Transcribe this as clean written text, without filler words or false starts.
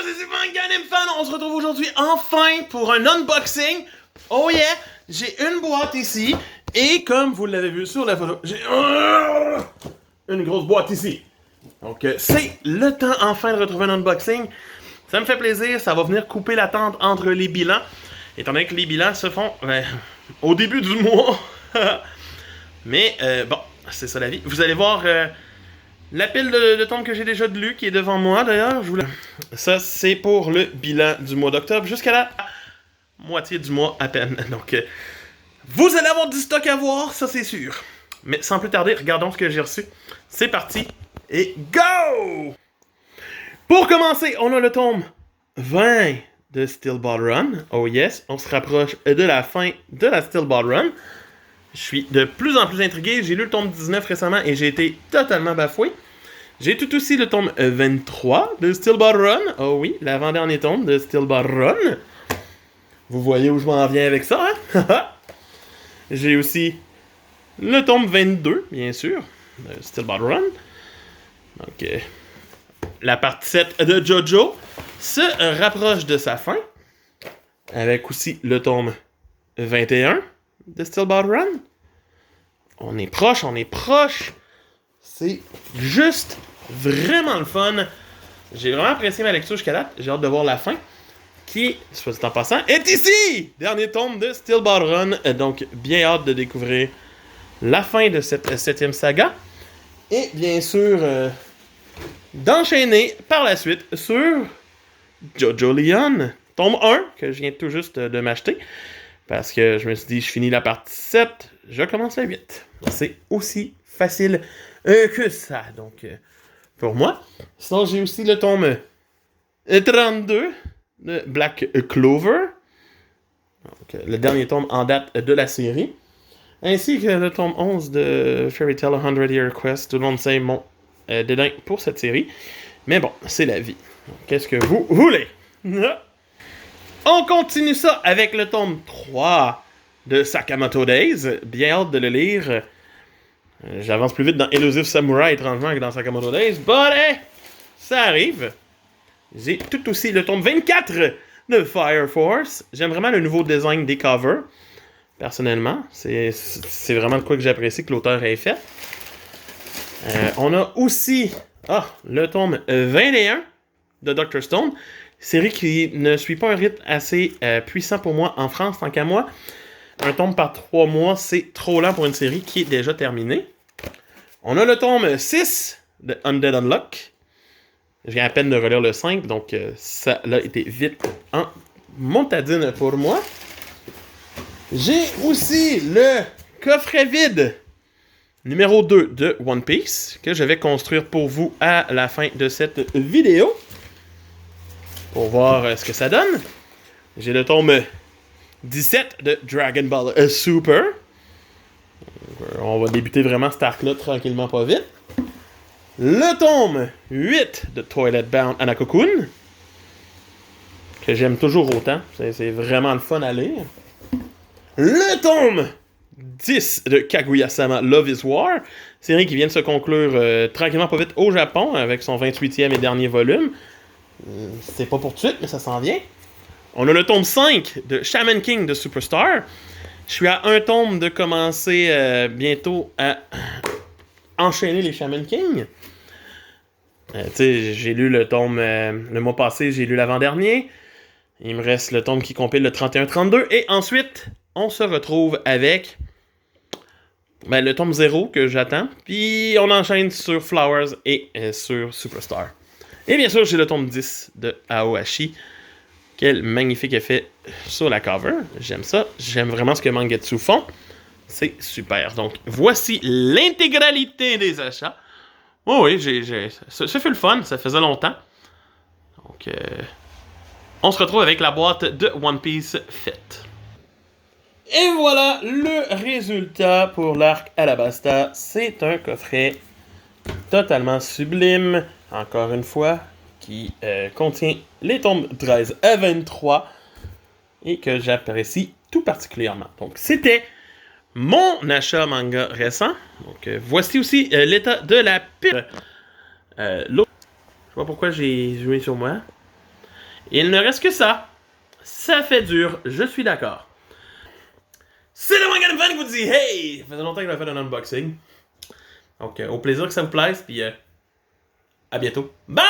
c'est Super Ganim Fan, on se retrouve aujourd'hui enfin pour un unboxing. Oh yeah, j'ai une boîte ici et comme vous l'avez vu sur la photo, j'ai une grosse boîte ici. Donc c'est le temps enfin de retrouver un unboxing. Ça me fait plaisir, ça va venir couper l'attente entre les bilans. Étant donné que les bilans se font au début du mois. Mais bon, c'est ça la vie. Vous allez voir la pile de tombes que j'ai déjà lu qui est devant moi d'ailleurs. Ça c'est pour le bilan du mois d'octobre jusqu'à la moitié du mois à peine. Donc vous allez avoir du stock à voir, ça c'est sûr. Mais sans plus tarder, regardons ce que j'ai reçu. C'est parti et go! Pour commencer, on a le tome 20 de Steel Ball Run. Oh yes, on se rapproche de la fin de la Steel Ball Run. Je suis de plus en plus intrigué. J'ai lu le tome 19 récemment et j'ai été totalement bafoué. J'ai tout aussi le tome 23 de Steel Ball Run. Oh oui, l'avant-dernier tome de Steel Ball Run. Vous voyez où je m'en viens avec ça, hein? J'ai aussi le tome 22, bien sûr, de Steel Ball Run. Donc, la partie 7 de JoJo se rapproche de sa fin. Avec aussi le tome 21 de Steel Ball Run. On est proche, on est proche. C'est juste vraiment le fun. J'ai vraiment apprécié ma lecture jusqu'à date. J'ai hâte de voir la fin. Qui, soit dit en passant, est ici! Dernier tome de Steel Ball Run. Donc, bien hâte de découvrir la fin de cette 7e saga. Et bien sûr, d'enchaîner par la suite sur JoJo Leon, tome 1, que je viens tout juste de m'acheter. Parce que je me suis dit, je finis la partie 7, je commence la 8. C'est aussi facile que ça, donc, pour moi. Sinon, j'ai aussi le tome 32 de Black Clover. Donc, le dernier tome en date de la série. Ainsi que le tome 11 de Fairy Tail 100 Year Quest. Tout le monde sait mon dédain pour cette série. Mais bon, c'est la vie. Qu'est-ce que vous voulez? On continue ça avec le tome 3 de Sakamoto Days. Bien hâte de le lire. J'avance plus vite dans Elusive Samurai, étrangement, que dans Sakamoto Days. But, ça arrive. J'ai tout aussi le tome 24 de Fire Force. J'aime vraiment le nouveau design des covers. Personnellement, c'est vraiment de quoi que j'apprécie que l'auteur ait fait. On a aussi le tome 21 de Dr. Stone. Série qui ne suit pas un rythme assez puissant pour moi en France, tant qu'à moi. Un tome par 3 mois, c'est trop lent pour une série qui est déjà terminée. On a le tome 6 de Undead Unluck. Je viens à peine de relire le 5, donc ça a été vite en montadine pour moi. J'ai aussi le coffret vide numéro 2 de One Piece, que je vais construire pour vous à la fin de cette vidéo. Pour voir ce que ça donne. J'ai le tome 17 de Dragon Ball Super. On va débuter vraiment cet arc-là tranquillement, pas vite. Le tome 8 de Toilet Bound Hanako-kun, que j'aime toujours autant. C'est vraiment le fun à lire. Le tome 10 de Kaguya-sama Love is War, série qui vient de se conclure tranquillement pas vite au Japon avec son 28e et dernier volume. C'est pas pour tout de suite, mais ça s'en vient. On a le tome 5 de Shaman King de Superstar. Je suis à un tome de commencer bientôt à enchaîner les Shaman King. J'ai lu le tome le mois passé, j'ai lu l'avant-dernier. Il me reste le tome qui compile le 31-32. Et ensuite, on se retrouve avec le tome 0 que j'attends. Puis on enchaîne sur Flowers et sur Superstar. Et bien sûr, j'ai le tome 10 de Aohashi. Quel magnifique effet sur la cover. J'aime ça. J'aime vraiment ce que Mangetsu font. C'est super. Donc, voici l'intégralité des achats. Oh oui, ça fait le fun. Ça faisait longtemps. Donc, on se retrouve avec la boîte de One Piece faite. Et voilà le résultat pour l'arc Alabasta. C'est un coffret totalement sublime. Encore une fois, qui contient les tomes 13 à 23 et que j'apprécie tout particulièrement. Donc, c'était mon achat manga récent. Donc, voici aussi l'état de la pile. Je sais pas pourquoi j'ai joué sur moi. Il ne reste que ça. Ça fait dur, je suis d'accord. C'est le Wangan Fan qui vous dit hey! Ça faisait longtemps que j'avais fait un unboxing. Donc, au plaisir que ça vous plaise, puis à bientôt. Bye!